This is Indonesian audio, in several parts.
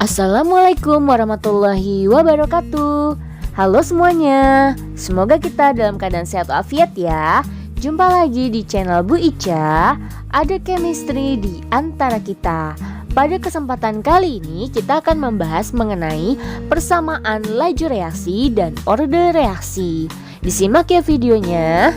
Assalamualaikum warahmatullahi wabarakatuh. Halo semuanya, semoga kita dalam keadaan sehat walafiat ya. Jumpa lagi di channel Bu Ica, ada chemistry di antara kita. Pada kesempatan kali ini kita akan membahas mengenai persamaan laju reaksi dan order reaksi. Disimak ya videonya.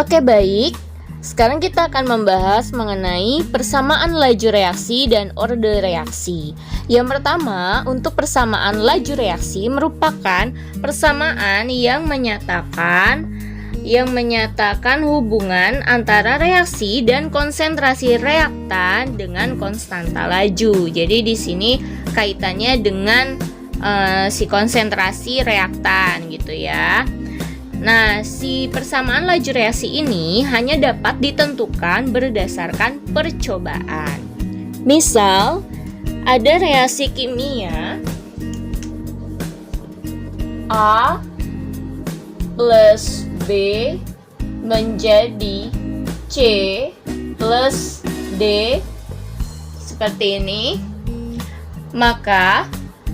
Oke baik, sekarang kita akan membahas mengenai persamaan laju reaksi dan order reaksi. Yang pertama, untuk persamaan laju reaksi merupakan persamaan yang menyatakan hubungan antara reaksi dan konsentrasi reaktan dengan konstanta laju. Jadi di sini kaitannya dengan si konsentrasi reaktan gitu ya. Nah, si persamaan laju reaksi ini hanya dapat ditentukan berdasarkan percobaan. Misal, ada reaksi kimia A plus B menjadi C plus D seperti ini. Maka,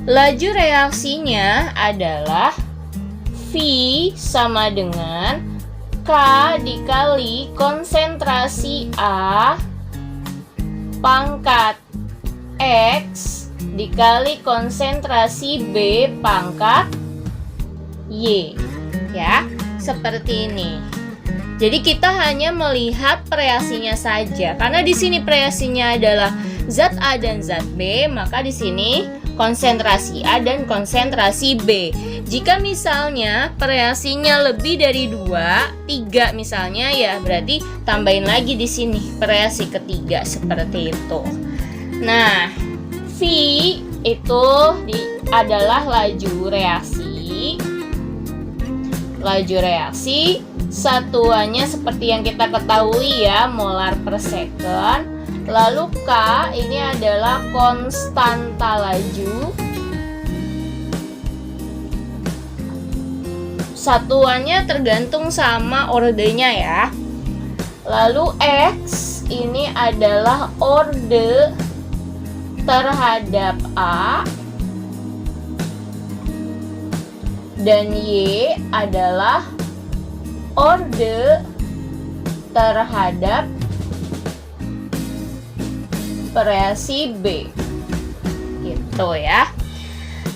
laju reaksinya adalah V sama dengan K dikali konsentrasi A pangkat X dikali konsentrasi B pangkat Y. Ya, seperti ini. Jadi kita hanya melihat reaksinya saja. Karena di sini reaksinya adalah zat A dan zat B, maka di sini konsentrasi A dan konsentrasi B. Jika misalnya reaksinya lebih dari 2, 3 misalnya ya, berarti tambahin lagi di sini reaksi ketiga seperti itu. Nah, V itu adalah laju reaksi. Laju reaksi satuannya seperti yang kita ketahui ya, molar per second. Lalu K ini adalah konstanta laju. Satuannya tergantung sama ordernya ya. Lalu X ini adalah order terhadap A. Dan Y adalah order terhadap reaksi B. Gitu ya.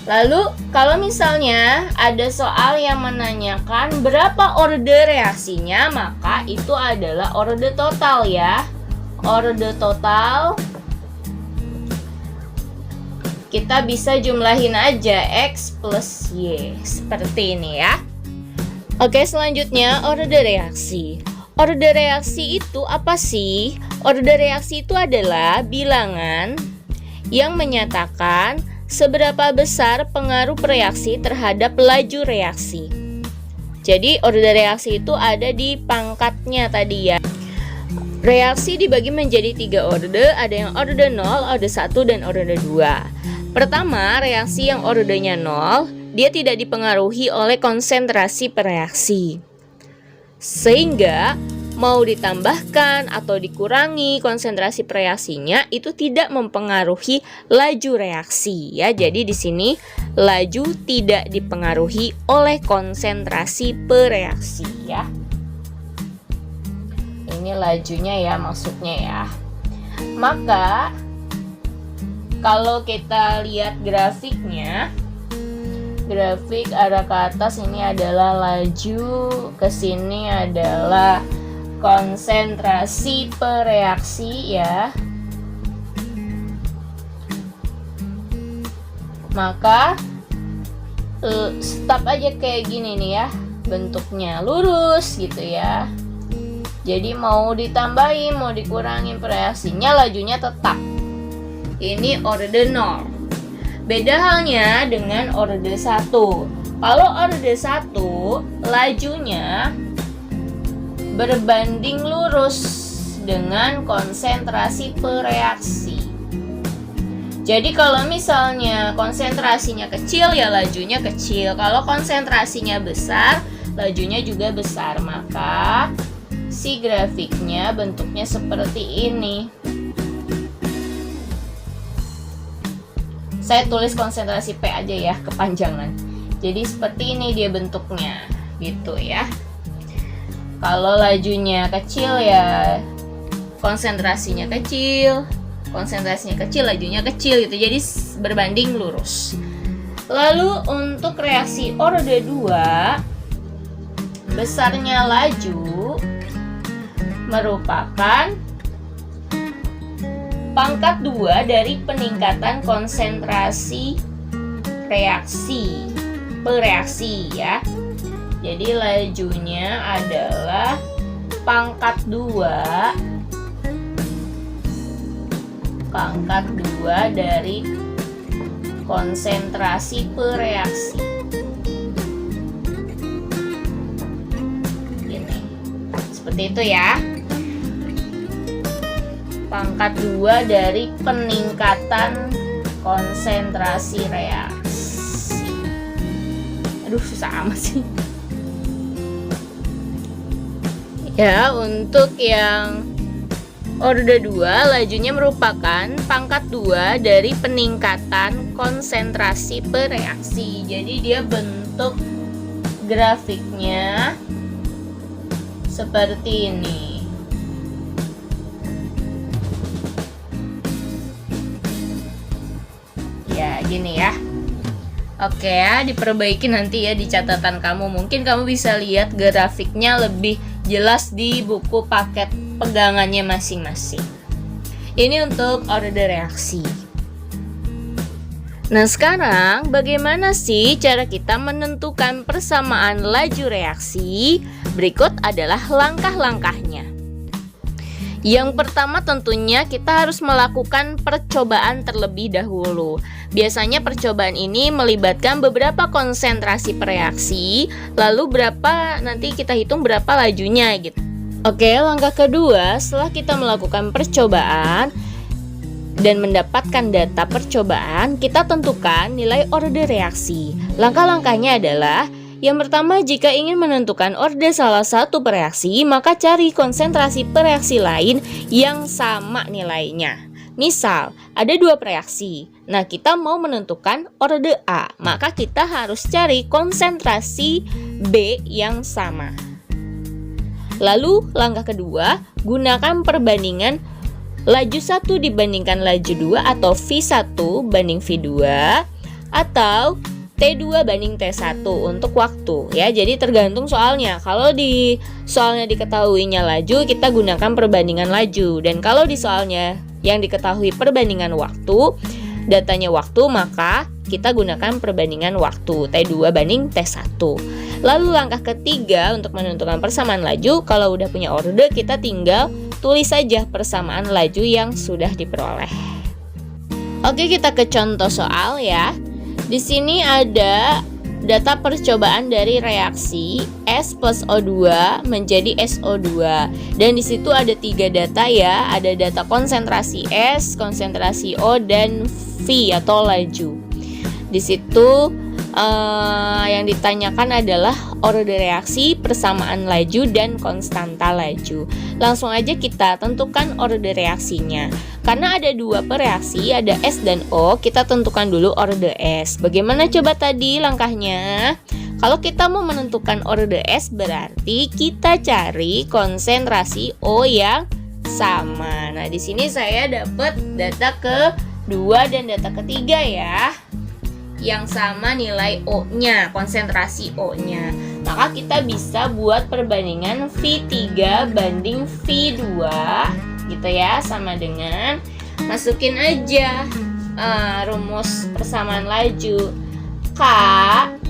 Lalu kalau misalnya ada soal yang menanyakan berapa order reaksinya, maka itu adalah order total ya. Order total kita bisa jumlahin aja X plus Y seperti ini ya. Oke, selanjutnya order reaksi. Order reaksi itu apa sih? Order reaksi itu adalah bilangan yang menyatakan seberapa besar pengaruh reaksi terhadap laju reaksi. Jadi order reaksi itu ada di pangkatnya tadi ya. Reaksi dibagi menjadi 3 order, ada yang order 0, order 1, dan order 2. Pertama, reaksi yang ordernya 0, dia tidak dipengaruhi oleh konsentrasi reaksi. Sehingga mau ditambahkan atau dikurangi konsentrasi reaksinya itu tidak mempengaruhi laju reaksi ya. Jadi di sini laju tidak dipengaruhi oleh konsentrasi reaksi ya. Ini lajunya ya maksudnya ya. Maka kalau kita lihat grafiknya, grafik arah ke atas ini adalah laju, ke sini adalah konsentrasi reaksi ya. Maka stop aja kayak gini nih ya, bentuknya lurus gitu ya. Jadi mau ditambahin, mau dikurangin reaksinya, lajunya tetap. Ini order 0. Beda halnya dengan order 1. Kalau order 1, lajunya berbanding lurus dengan konsentrasi reaksi. Jadi kalau misalnya konsentrasinya kecil ya lajunya kecil. Kalau konsentrasinya besar, lajunya juga besar. Maka si grafiknya bentuknya seperti ini. Saya tulis konsentrasi P aja ya, kepanjangan. Jadi seperti ini dia bentuknya, gitu ya. Kalau lajunya kecil ya konsentrasinya kecil, lajunya kecil gitu. Jadi berbanding lurus. Lalu untuk reaksi orde 2, besarnya laju merupakan pangkat 2 dari peningkatan konsentrasi bereaksi ya. Jadi lajunya adalah pangkat 2 dari konsentrasi bereaksi. Ini. Seperti itu ya. Pangkat 2 dari peningkatan konsentrasi reaksi. Aduh, susah amat sih. Ya, untuk yang orde 2 lajunya merupakan pangkat 2 dari peningkatan konsentrasi bereaksi. Jadi dia bentuk grafiknya seperti ini. Ya, gini ya. Oke ya, diperbaiki nanti ya di catatan kamu. Mungkin kamu bisa lihat grafiknya lebih jelas di buku paket pegangannya masing-masing. Ini untuk orde reaksi. Nah, sekarang bagaimana sih cara kita menentukan persamaan laju reaksi? Berikut adalah langkah-langkahnya. Yang pertama tentunya kita harus melakukan percobaan terlebih dahulu. Biasanya percobaan ini melibatkan beberapa konsentrasi reaksi, lalu nanti kita hitung berapa lajunya gitu. Oke, langkah kedua, setelah kita melakukan percobaan dan mendapatkan data percobaan, kita tentukan nilai orde reaksi. Langkah-langkahnya adalah: yang pertama, jika ingin menentukan orde salah satu reaksi, maka cari konsentrasi reaksi lain yang sama nilainya. Misal, ada 2 reaksi. Nah, kita mau menentukan orde A, maka kita harus cari konsentrasi B yang sama. Lalu, langkah kedua, gunakan perbandingan laju 1 dibandingkan laju 2 atau V1 banding V2 atau T2 banding T1 untuk waktu ya. Jadi tergantung soalnya. Kalau di soalnya diketahuinya laju, kita gunakan perbandingan laju. Dan kalau di soalnya yang diketahui perbandingan waktu, datanya waktu, maka kita gunakan perbandingan waktu T2 banding T1. Lalu langkah ketiga untuk menentukan persamaan laju, kalau udah punya orde, kita tinggal tulis saja persamaan laju yang sudah diperoleh. Oke, kita ke contoh soal ya. Di sini ada data percobaan dari reaksi S plus O2 menjadi SO2. Dan di situ ada 3 data ya. Ada data konsentrasi S, konsentrasi O, dan V atau laju. Di situ yang ditanyakan adalah orde reaksi, persamaan laju, dan konstanta laju. Langsung aja kita tentukan orde reaksinya. Karena ada 2 reaksi, ada S dan O, kita tentukan dulu orde S. Bagaimana coba tadi langkahnya? Kalau kita mau menentukan orde S, berarti kita cari konsentrasi O yang sama. Nah, di sini saya dapat data kedua dan data ketiga ya, yang sama nilai O-nya, konsentrasi O-nya. Maka kita bisa buat perbandingan V3 banding V2 gitu ya, sama dengan masukin aja rumus persamaan laju K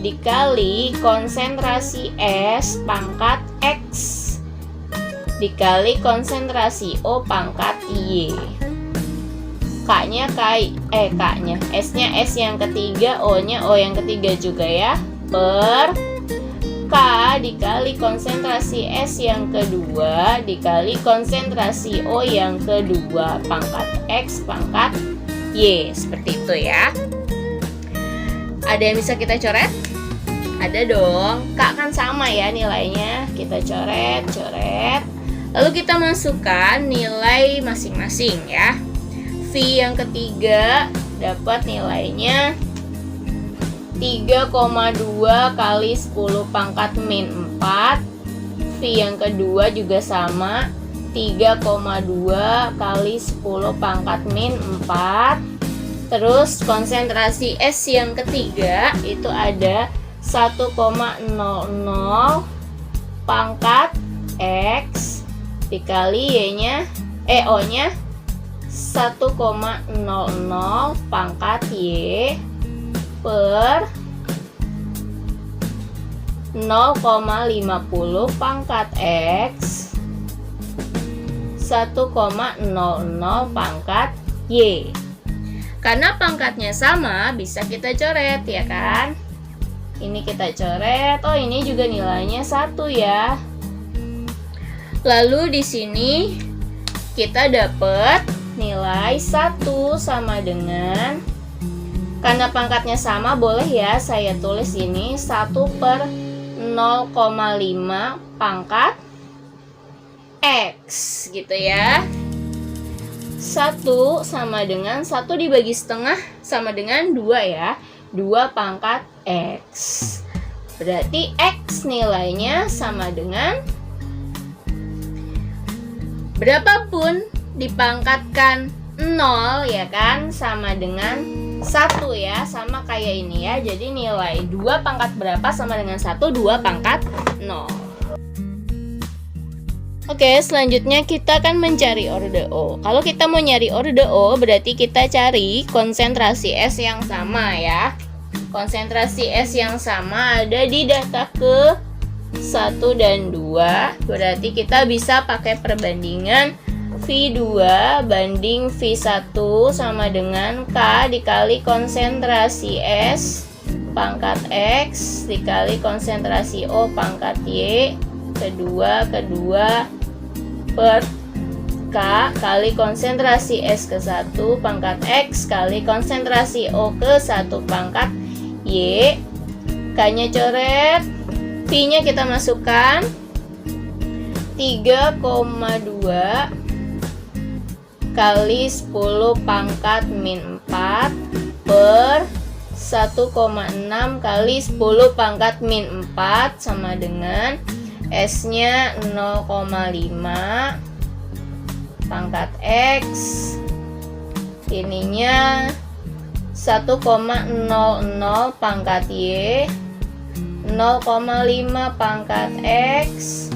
dikali konsentrasi S pangkat X dikali konsentrasi O pangkat Y. K-nya S-nya S yang ketiga, O-nya O yang ketiga juga ya, per K dikali konsentrasi S yang kedua dikali konsentrasi O yang kedua pangkat X pangkat Y. Seperti itu ya. Ada yang bisa kita coret? Ada dong. K kan sama ya nilainya. Kita coret. Lalu kita masukkan nilai masing-masing ya. V yang ketiga dapat nilainya 3,2 kali 10 pangkat min 4. V yang kedua juga sama, 3,2 kali 10 pangkat min 4. Terus konsentrasi S yang ketiga itu ada 1,00 pangkat X dikali O-nya 1,00 pangkat Y per 0,50 pangkat X 1,00 pangkat Y. Karena pangkatnya sama, bisa kita coret ya kan? Ini kita coret. Oh, ini juga nilainya 1 ya. Lalu di sini kita dapat nilai 1 sama dengan, karena pangkatnya sama, boleh ya saya tulis ini 1 per 0,5 pangkat X gitu ya. 1 sama dengan 1 dibagi setengah sama dengan 2 ya. 2 pangkat X. Berarti X nilainya sama dengan, berapapun dipangkatkan 0 ya kan, sama dengan 1 ya, sama kayak ini ya. Jadi nilai 2 pangkat berapa sama dengan 1, 2 pangkat 0. Oke, selanjutnya kita akan mencari orde O. Kalau kita mau nyari orde O, berarti kita cari konsentrasi S yang sama ya. Konsentrasi S yang sama ada di data ke 1 dan 2. Berarti kita bisa pakai perbandingan V2 banding V1 sama dengan K dikali konsentrasi S pangkat X dikali konsentrasi O pangkat Y kedua per K kali konsentrasi S ke 1 pangkat X kali konsentrasi O ke 1 pangkat Y. K-nya coret, V-nya kita masukkan 3,2 kali 10 pangkat min 4 per 1,6 kali 10 pangkat min 4 sama dengan S-nya 0,5 pangkat X, ininya 1,00 pangkat Y, 0,5 pangkat X,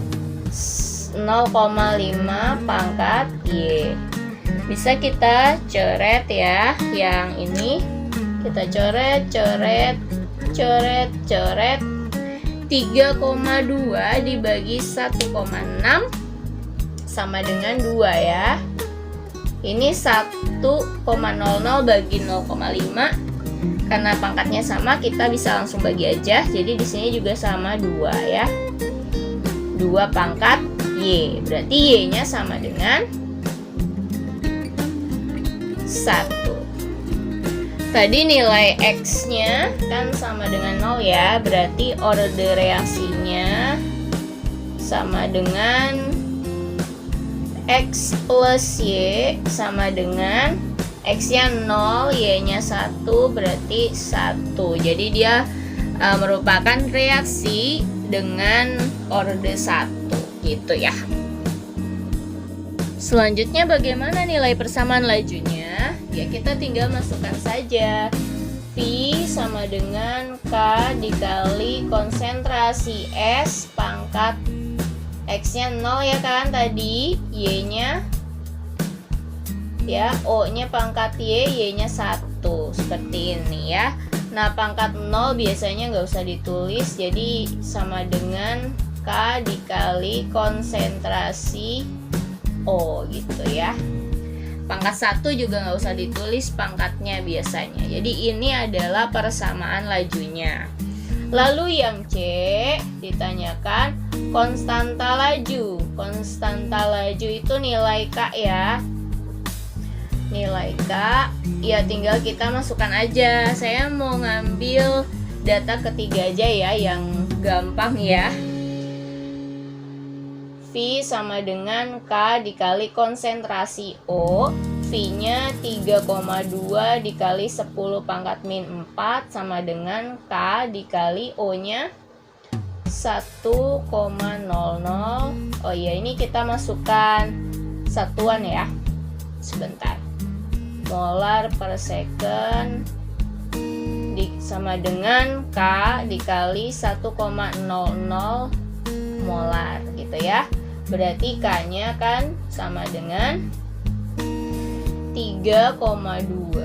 0,5 pangkat Y. Bisa kita coret ya, yang ini kita coret 3,2 dibagi 1,6 sama dengan 2 ya. Ini 1,00 bagi 0,5. Karena pangkatnya sama, kita bisa langsung bagi aja. Jadi di sini juga sama 2 ya. 2 pangkat Y. Berarti Y-nya sama dengan 1. Tadi nilai X-nya kan sama dengan 0 ya, berarti orde reaksinya sama dengan X plus Y sama dengan X-nya 0, Y-nya 1, berarti 1. Jadi dia merupakan reaksi dengan orde 1 gitu ya. Selanjutnya bagaimana nilai persamaan lajunya? Ya kita tinggal masukkan saja. V sama dengan K dikali konsentrasi S pangkat X-nya 0 ya kan tadi, Y-nya ya, O-nya pangkat Y, Y-nya 1 seperti ini ya. Nah pangkat 0 biasanya nggak usah ditulis, jadi sama dengan K dikali konsentrasi O gitu ya. Pangkat 1 juga nggak usah ditulis pangkatnya biasanya. Jadi ini adalah persamaan lajunya. Lalu yang C ditanyakan konstanta laju. Konstanta laju itu nilai K ya. Nilai K ya tinggal kita masukkan aja. Saya mau ngambil data ketiga aja ya, yang gampang ya. V sama dengan K dikali konsentrasi O. V V-nya 3,2 dikali 10 pangkat min 4 sama dengan K dikali O-nya 1,00. Oh iya, ini kita masukkan satuan ya. Sebentar. Molar per second sama dengan K dikali 1,00 molar gitu ya. Berarti K-nya kan sama dengan 3,2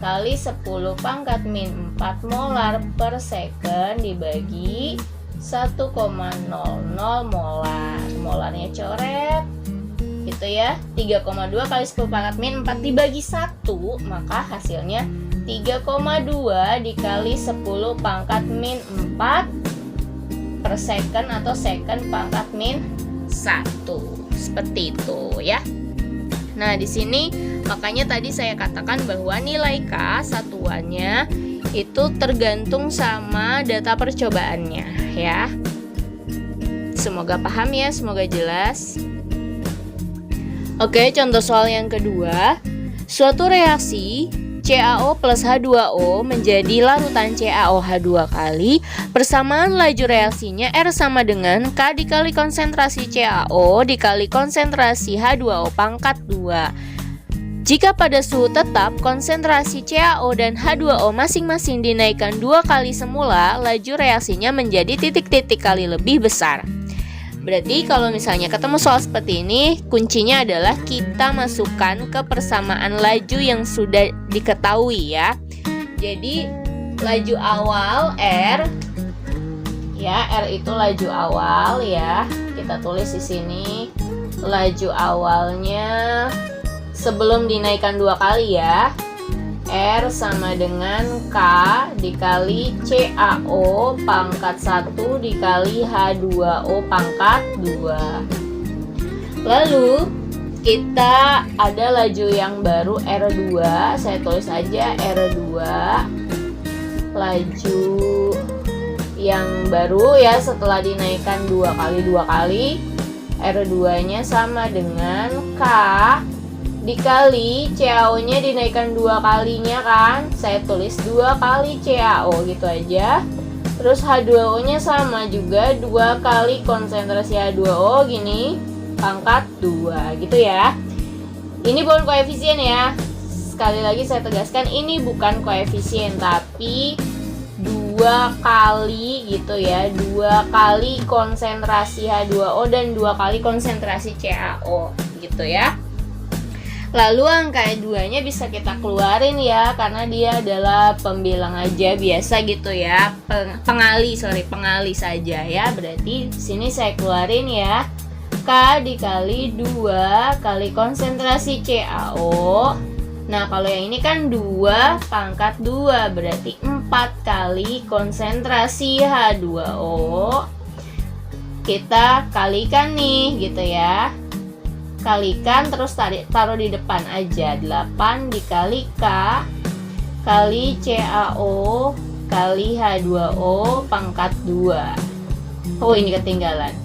kali 10 pangkat min 4 molar per second dibagi 1,00 molar. Molarnya coret gitu ya. 3,2 kali 10 pangkat min 4 dibagi 1, maka hasilnya 3,2 dikali 10 pangkat min 4 per second atau second pangkat min 1. Seperti itu ya. Nah, di sini makanya tadi saya katakan bahwa nilai K satuannya itu tergantung sama data percobaannya ya. Semoga paham ya, semoga jelas. Oke, contoh soal yang kedua. Suatu reaksi CaO plus H2O menjadi larutan CaOH2 kali. Persamaan laju reaksinya R sama dengan K dikali konsentrasi CaO dikali konsentrasi H2O pangkat 2. Jika pada suhu tetap konsentrasi CaO dan H2O masing-masing dinaikkan 2 kali semula, laju reaksinya menjadi titik-titik kali lebih besar. Berarti kalau misalnya ketemu soal seperti ini, kuncinya adalah kita masukkan ke persamaan laju yang sudah diketahui ya. Jadi laju awal R ya, R itu laju awal ya. Kita tulis di sini laju awalnya sebelum dinaikkan 2 kali ya. R sama dengan K dikali CaO pangkat 1 dikali H2O pangkat 2. Lalu kita ada laju yang baru R2. Saya tulis aja R2. Laju yang baru ya setelah dinaikkan 2 kali R2 nya sama dengan K dikali CaO-nya dinaikkan 2 kalinya kan, saya tulis 2 kali CaO gitu aja. Terus H2O-nya sama juga 2 kali konsentrasi H2O gini pangkat 2 gitu ya. Ini bukan koefisien ya. Sekali lagi saya tegaskan, ini bukan koefisien tapi 2 kali gitu ya. 2 kali konsentrasi H2O dan 2 kali konsentrasi CaO gitu ya. Lalu angka 2-nya bisa kita keluarin ya, karena dia adalah pembilang aja biasa gitu ya. Pengali saja ya. Berarti sini saya keluarin ya. K dikali 2 kali konsentrasi CaO. Nah, kalau yang ini kan 2 pangkat 2, berarti 4 kali konsentrasi H2O. Kita kalikan nih gitu ya. Kalikan terus taruh di depan aja. 8 dikali K kali CaO kali H2O pangkat 2. Oh, ini ketinggalan.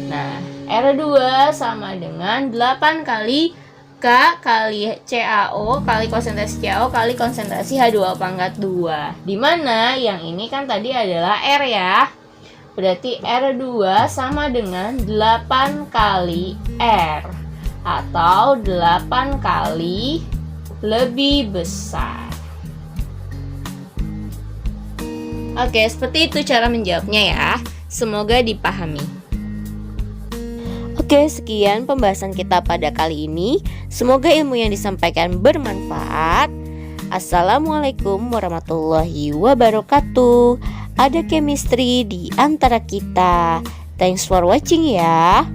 Nah, R2 sama dengan 8 kali K kali CaO kali konsentrasi CaO kali konsentrasi H2O pangkat 2. Dimana yang ini kan tadi adalah R ya. Berarti R2 sama dengan 8 kali R atau 8 kali lebih besar. Oke, seperti itu cara menjawabnya ya. Semoga dipahami. Oke, sekian pembahasan kita pada kali ini. Semoga ilmu yang disampaikan bermanfaat. Assalamualaikum warahmatullahi wabarakatuh. Ada chemistry di antara kita. Thanks for watching ya.